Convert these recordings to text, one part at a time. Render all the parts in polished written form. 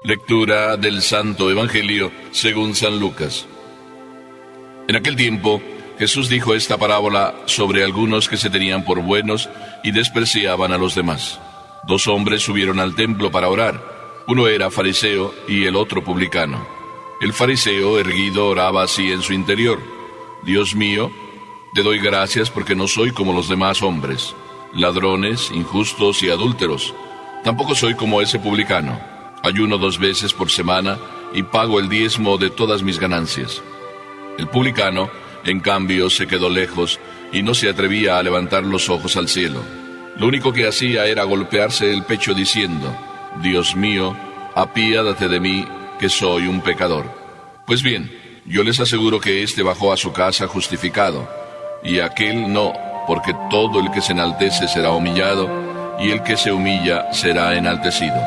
Lectura del Santo Evangelio según San Lucas. En aquel tiempo, Jesús dijo esta parábola sobre algunos que se tenían por buenos y despreciaban a los demás. 2 hombres subieron al templo para orar. Uno era fariseo y el otro publicano. El fariseo, erguido, oraba así en su interior: Dios mío, te doy gracias porque no soy como los demás hombres, ladrones, injustos y adúlteros. Tampoco soy como ese publicano. Ayuno 2 veces por semana y pago el diezmo de todas mis ganancias. El publicano, en cambio, se quedó lejos y no se atrevía a levantar los ojos al cielo. Lo único que hacía era golpearse el pecho diciendo: Dios mío, apiádate de mí, que soy un pecador. Pues bien, yo les aseguro que éste bajó a su casa justificado, y aquel no, porque todo el que se enaltece será humillado, y el que se humilla será enaltecido.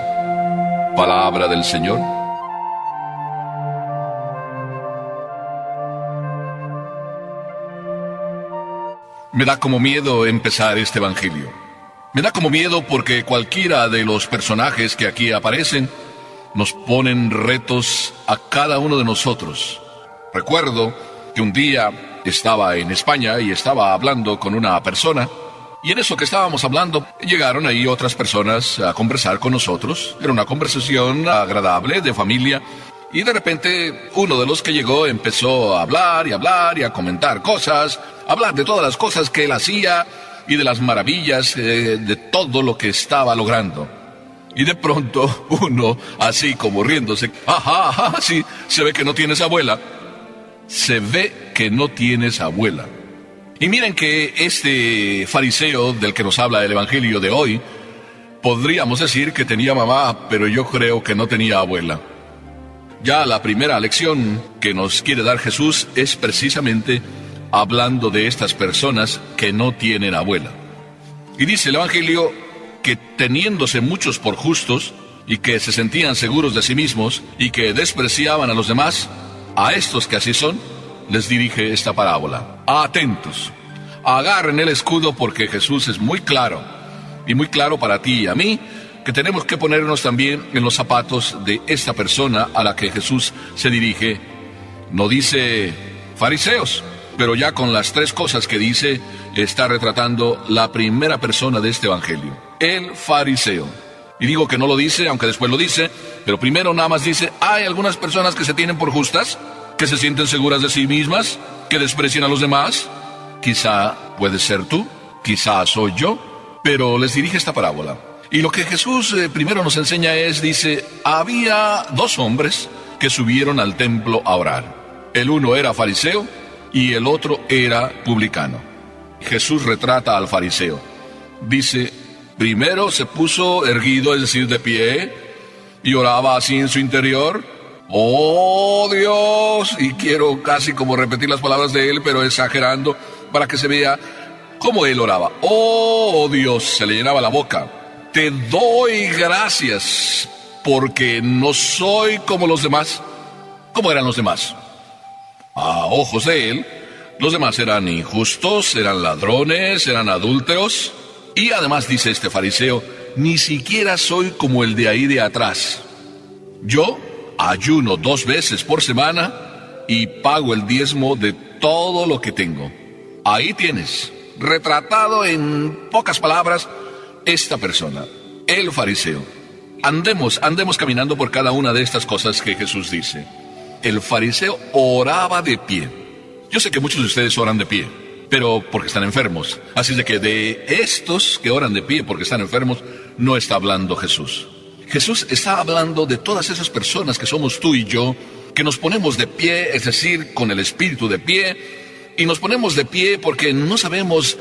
Palabra del Señor. Me da como miedo empezar este evangelio. Me da como miedo porque cualquiera de los personajes que aquí aparecen nos ponen retos a cada uno de nosotros. Recuerdo que un día estaba en España y estaba hablando con una persona, y en eso que estábamos hablando, llegaron ahí otras personas a conversar con nosotros. Era una conversación agradable, de familia, y de repente uno de los que llegó empezó a hablar y a comentar cosas, a hablar de todas las cosas que él hacía y de las maravillas de todo lo que estaba logrando. Y de pronto uno, así como riéndose: ajá, sí, se ve que no tienes abuela. Se ve que no tienes abuela. Y miren que este fariseo del que nos habla el Evangelio de hoy, podríamos decir que tenía mamá, pero yo creo que no tenía abuela. Ya la primera lección que nos quiere dar Jesús es precisamente hablando de estas personas que no tienen abuela. Y dice el Evangelio que teniéndose muchos por justos y que se sentían seguros de sí mismos y que despreciaban a los demás, a estos que así son, les dirige esta parábola. Atentos, agarren el escudo, porque Jesús es muy claro, y muy claro para ti y a mí, que tenemos que ponernos también en los zapatos de esta persona a la que Jesús se dirige. No dice fariseos, pero ya con las 3 cosas que dice, está retratando la primera persona de este evangelio, el fariseo. Y digo que no lo dice, aunque después lo dice, pero primero nada más dice: hay algunas personas que se tienen por justas, que se sienten seguras de sí mismas, que desprecian a los demás. Quizá puedes ser tú, quizá soy yo, pero les dirige esta parábola. Y lo que Jesús primero nos enseña es, dice: había 2 hombres que subieron al templo a orar. El uno era fariseo y el otro era publicano. Jesús retrata al fariseo. Dice: primero se puso erguido, es decir, de pie, y oraba así en su interior: ¡oh Dios! Y quiero casi como repetir las palabras de él, pero exagerando para que se vea cómo él oraba. ¡Oh Dios! Se le llenaba la boca. Te doy gracias porque no soy como los demás. ¿Cómo eran los demás? A ojos de él, los demás eran injustos, eran ladrones, eran adúlteros. Y además dice este fariseo: ni siquiera soy como el de ahí de atrás. Yo ayuno 2 veces por semana y pago el diezmo de todo lo que tengo. Ahí tienes, retratado en pocas palabras, esta persona, el fariseo. Andemos caminando por cada una de estas cosas que Jesús dice. El fariseo oraba de pie. Yo sé que muchos de ustedes oran de pie, pero porque están enfermos. Así de que de estos que oran de pie porque están enfermos, no está hablando Jesús. Jesús está hablando de todas esas personas que somos tú y yo, que nos ponemos de pie, es decir, con el espíritu de pie, y nos ponemos de pie porque no sabemos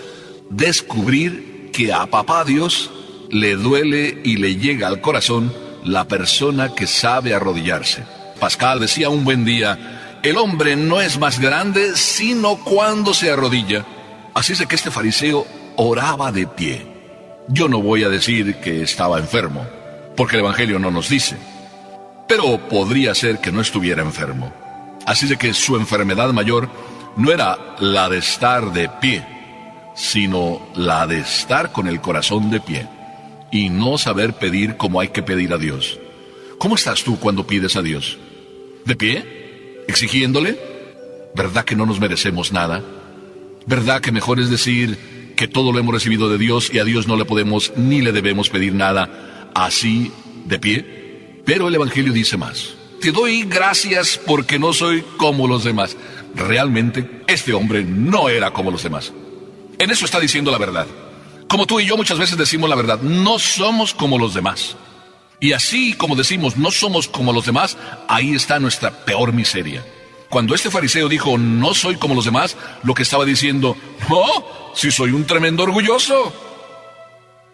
descubrir que a Papá Dios le duele y le llega al corazón la persona que sabe arrodillarse. Pascal decía un buen día: el hombre no es más grande sino cuando se arrodilla. Así es de que este fariseo oraba de pie. Yo no voy a decir que estaba enfermo, porque el Evangelio no nos dice, pero podría ser que no estuviera enfermo. Así de que su enfermedad mayor no era la de estar de pie, sino la de estar con el corazón de pie y no saber pedir como hay que pedir a Dios. ¿Cómo estás tú cuando pides a Dios? ¿De pie? ¿Exigiéndole? ¿Verdad que no nos merecemos nada? ¿Verdad que mejor es decir que todo lo hemos recibido de Dios y a Dios no le podemos ni le debemos pedir nada así de pie? Pero el Evangelio dice más. Te doy gracias porque no soy como los demás. Realmente, este hombre no era como los demás. En eso está diciendo la verdad. Como tú y yo muchas veces decimos la verdad, no somos como los demás. Y así como decimos, no somos como los demás, ahí está nuestra peor miseria. Cuando este fariseo dijo, no soy como los demás, lo que estaba diciendo, ¡oh, si soy un tremendo orgulloso!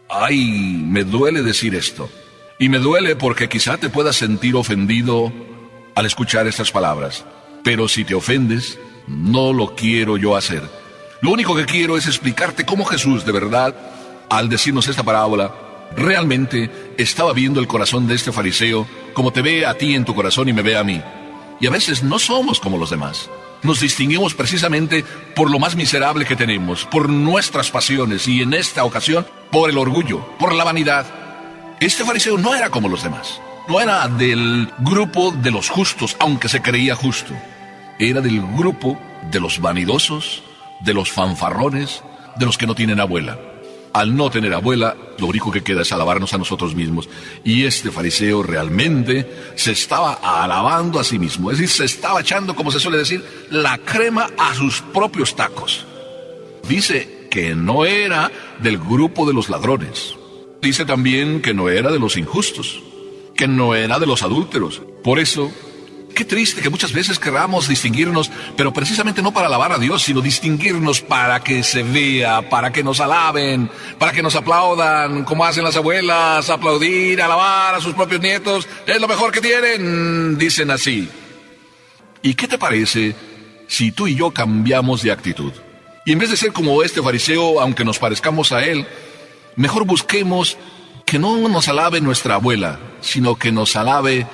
Ay, me duele decir esto. Y me duele porque quizá te puedas sentir ofendido al escuchar estas palabras. Pero si te ofendes, no lo quiero yo hacer. Lo único que quiero es explicarte cómo Jesús, de verdad, al decirnos esta parábola, realmente estaba viendo el corazón de este fariseo como te ve a ti en tu corazón y me ve a mí. Y a veces no somos como los demás. Nos distinguimos precisamente por lo más miserable que tenemos, por nuestras pasiones y en esta ocasión por el orgullo, por la vanidad. Este fariseo no era como los demás. No era del grupo de los justos, aunque se creía justo. Era del grupo de los vanidosos, de los fanfarrones, de los que no tienen abuela. Al no tener abuela, lo único que queda es alabarnos a nosotros mismos. Y este fariseo realmente se estaba alabando a sí mismo. Es decir, se estaba echando, como se suele decir, la crema a sus propios tacos. Dice que no era del grupo de los ladrones. Dice también que no era de los injustos, que no era de los adúlteros. Por eso, qué triste que muchas veces queramos distinguirnos, pero precisamente no para alabar a Dios, sino distinguirnos para que se vea, para que nos alaben, para que nos aplaudan, como hacen las abuelas, aplaudir, alabar a sus propios nietos, es lo mejor que tienen, dicen así. ¿Y qué te parece si tú y yo cambiamos de actitud? Y en vez de ser como este fariseo, aunque nos parezcamos a él, mejor busquemos que no nos alabe nuestra abuela, sino que nos alabe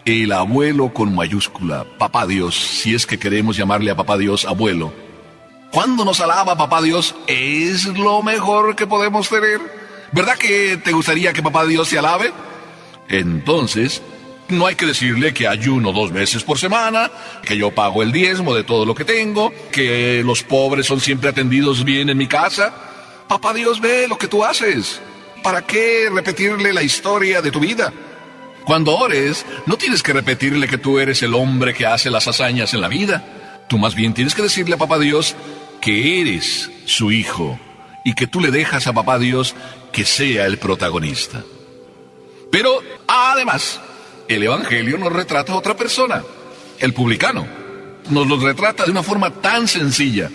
el abuelo con mayúscula, Papá Dios, si es que queremos llamarle a Papá Dios abuelo. Cuando nos alaba Papá Dios, es lo mejor que podemos tener. ¿Verdad que te gustaría que Papá Dios te alabe? Entonces, no hay que decirle que ayuno 2 veces por semana, que yo pago el diezmo de todo lo que tengo, que los pobres son siempre atendidos bien en mi casa. Papá Dios ve lo que tú haces. ¿Para qué repetirle la historia de tu vida? Cuando ores, no tienes que repetirle que tú eres el hombre que hace las hazañas en la vida. Tú más bien tienes que decirle a Papá Dios que eres su hijo y que tú le dejas a Papá Dios que sea el protagonista. Pero, además, el Evangelio nos retrata a otra persona, el publicano. Nos lo retrata de una forma tan sencilla.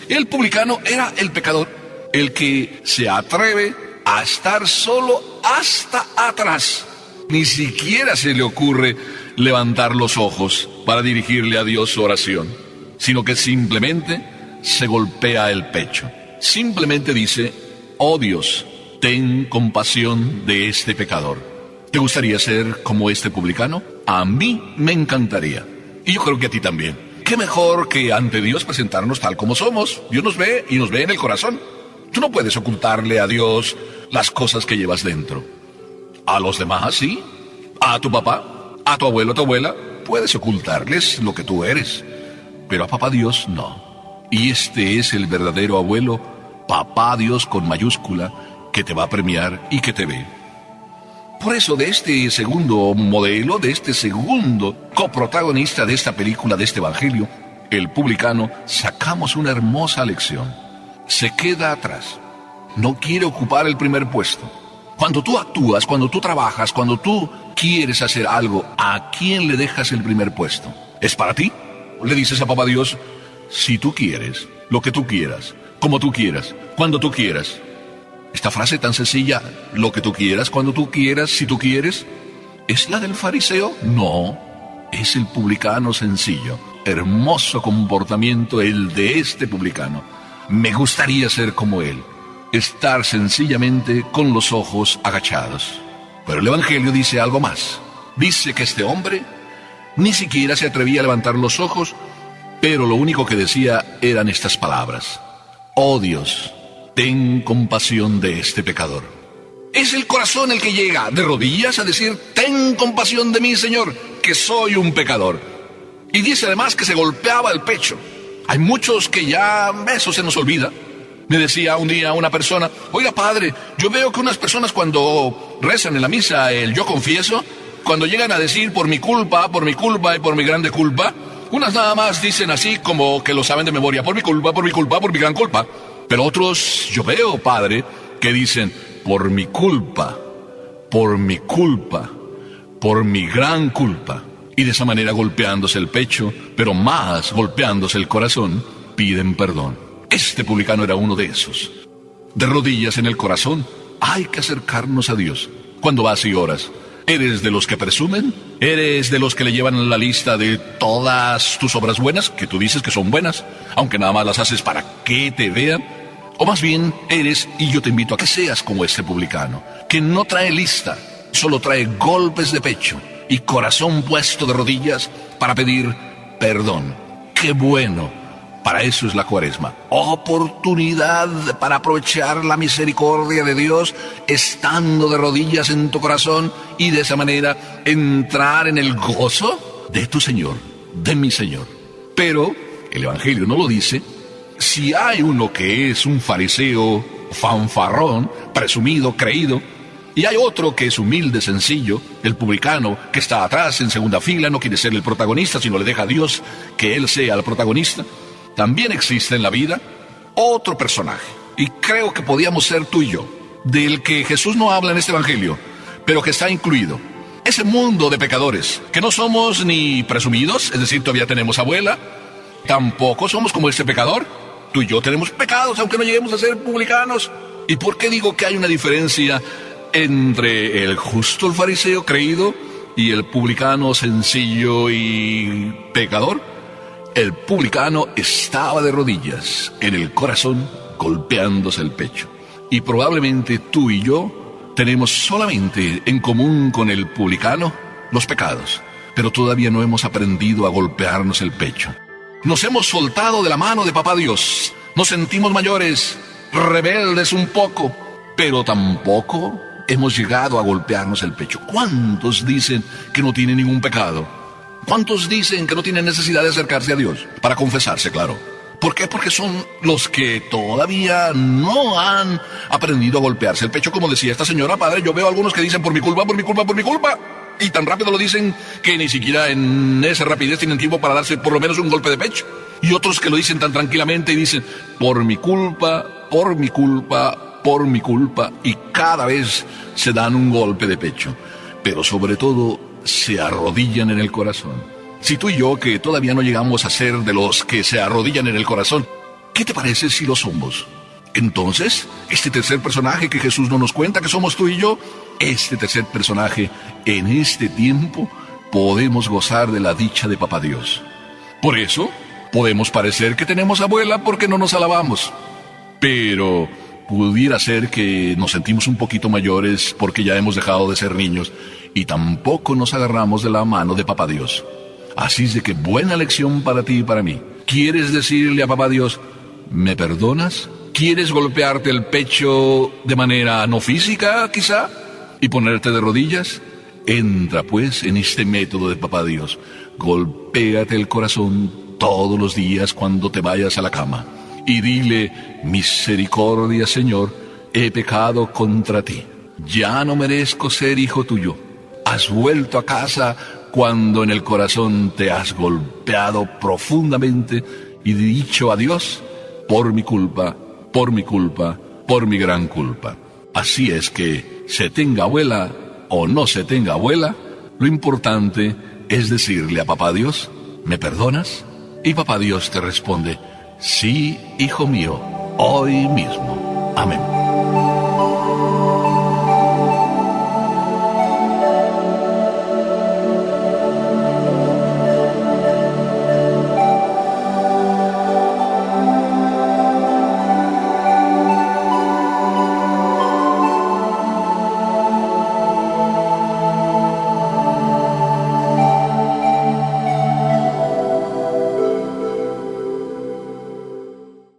El publicano era el pecador, el que se atreve a estar solo hasta atrás. Ni siquiera se le ocurre levantar los ojos para dirigirle a Dios su oración, sino que simplemente se golpea el pecho. Simplemente dice, oh Dios, ten compasión de este pecador. ¿Te gustaría ser como este publicano? A mí me encantaría. Y yo creo que a ti también. ¿Qué mejor que ante Dios presentarnos tal como somos? Dios nos ve y nos ve en el corazón. Tú no puedes ocultarle a Dios las cosas que llevas dentro. A los demás, sí. A tu papá, a tu abuelo, a tu abuela, puedes ocultarles lo que tú eres. Pero a Papá Dios, no. Y este es el verdadero abuelo, Papá Dios con mayúscula, que te va a premiar y que te ve. Por eso, de este segundo modelo, de este segundo coprotagonista de esta película, de este evangelio, el publicano, sacamos una hermosa lección. Se queda atrás. No quiere ocupar el primer puesto. Cuando tú actúas, cuando tú trabajas, cuando tú quieres hacer algo, ¿a quién le dejas el primer puesto? ¿Es para ti? Le dices a Papá Dios, si tú quieres, lo que tú quieras, como tú quieras, cuando tú quieras. Esta frase tan sencilla, lo que tú quieras, cuando tú quieras, si tú quieres, ¿es la del fariseo? No, es el publicano sencillo. Hermoso comportamiento el de este publicano. Me gustaría ser como él. Estar sencillamente con los ojos agachados. Pero el Evangelio dice algo más. Dice que este hombre ni siquiera se atrevía a levantar los ojos, pero lo único que decía eran estas palabras. Oh Dios, ten compasión de este pecador. Es el corazón el que llega de rodillas a decir: ten compasión de mí, Señor, que soy un pecador. Y dice además que se golpeaba el pecho. Hay muchos que ya eso se nos olvida. Me decía un día una persona: oiga, padre, yo veo que unas personas cuando rezan en la misa el yo confieso, cuando llegan a decir por mi culpa y por mi grande culpa, unas nada más dicen así como que lo saben de memoria: por mi culpa, por mi culpa, por mi gran culpa. Pero otros, yo veo, padre, que dicen: por mi culpa, por mi culpa, por mi gran culpa. Y de esa manera, golpeándose el pecho, pero más golpeándose el corazón, piden perdón. Este publicano era uno de esos. De rodillas en el corazón, hay que acercarnos a Dios. Cuando vas y oras, ¿eres de los que presumen? ¿Eres de los que le llevan la lista de todas tus obras buenas, que tú dices que son buenas, aunque nada más las haces para que te vean? O más bien eres, y yo te invito a que seas como este publicano, que no trae lista, solo trae golpes de pecho y corazón puesto de rodillas para pedir perdón. ¡Qué bueno! Para eso es la Cuaresma, oportunidad para aprovechar la misericordia de Dios estando de rodillas en tu corazón y de esa manera entrar en el gozo de tu Señor, de mi Señor. Pero el Evangelio no lo dice. Si hay uno que es un fariseo fanfarrón, presumido, creído, y hay otro que es humilde, sencillo, el publicano que está atrás en segunda fila, no quiere ser el protagonista, sino le deja a Dios que él sea el protagonista, también existe en la vida otro personaje, y creo que podíamos ser tú y yo, del que Jesús no habla en este Evangelio, pero que está incluido. Ese mundo de pecadores, que no somos ni presumidos, es decir, todavía tenemos abuela, tampoco somos como este pecador. Tú y yo tenemos pecados, aunque no lleguemos a ser publicanos. ¿Y por qué digo que hay una diferencia entre el justo, el fariseo creído, y el publicano sencillo y pecador? El publicano estaba de rodillas en el corazón, golpeándose el pecho. Y probablemente tú y yo tenemos solamente en común con el publicano los pecados, pero todavía no hemos aprendido a golpearnos el pecho. Nos hemos soltado de la mano de Papá Dios. Nos sentimos mayores, rebeldes un poco, pero tampoco hemos llegado a golpearnos el pecho. ¿Cuántos dicen que no tienen ningún pecado? ¿Cuántos dicen que no tienen necesidad de acercarse a Dios? Para confesarse, claro. ¿Por qué? Porque son los que todavía no han aprendido a golpearse el pecho. Como decía esta señora, padre, yo veo algunos que dicen por mi culpa, por mi culpa, por mi culpa. Y tan rápido lo dicen que ni siquiera en esa rapidez tienen tiempo para darse por lo menos un golpe de pecho. Y otros que lo dicen tan tranquilamente y dicen por mi culpa, por mi culpa, por mi culpa. Y cada vez se dan un golpe de pecho. Pero sobre todo se arrodillan en el corazón. Si tú y yo, que todavía no llegamos a ser de los que se arrodillan en el corazón, ¿qué te parece si lo somos? Entonces, este tercer personaje que Jesús no nos cuenta que somos tú y yo, este tercer personaje, en este tiempo, podemos gozar de la dicha de Papá Dios. Por eso, podemos parecer que tenemos abuela porque no nos alabamos. Pero pudiera ser que nos sentimos un poquito mayores porque ya hemos dejado de ser niños y tampoco nos agarramos de la mano de Papá Dios. Así es de que buena lección para ti y para mí. ¿Quieres decirle a Papá Dios, ¿me perdonas? ¿Quieres golpearte el pecho de manera no física, quizá? ¿Y ponerte de rodillas? Entra, pues, en este método de Papá Dios. Golpéate el corazón todos los días cuando te vayas a la cama. Y dile, misericordia, Señor, he pecado contra ti. Ya no merezco ser hijo tuyo. Has vuelto a casa cuando en el corazón te has golpeado profundamente y dicho a Dios, por mi culpa, por mi culpa, por mi gran culpa. Así es que, se tenga abuela o no se tenga abuela, lo importante es decirle a Papá Dios, ¿me perdonas? Y Papá Dios te responde, sí, hijo mío, hoy mismo. Amén.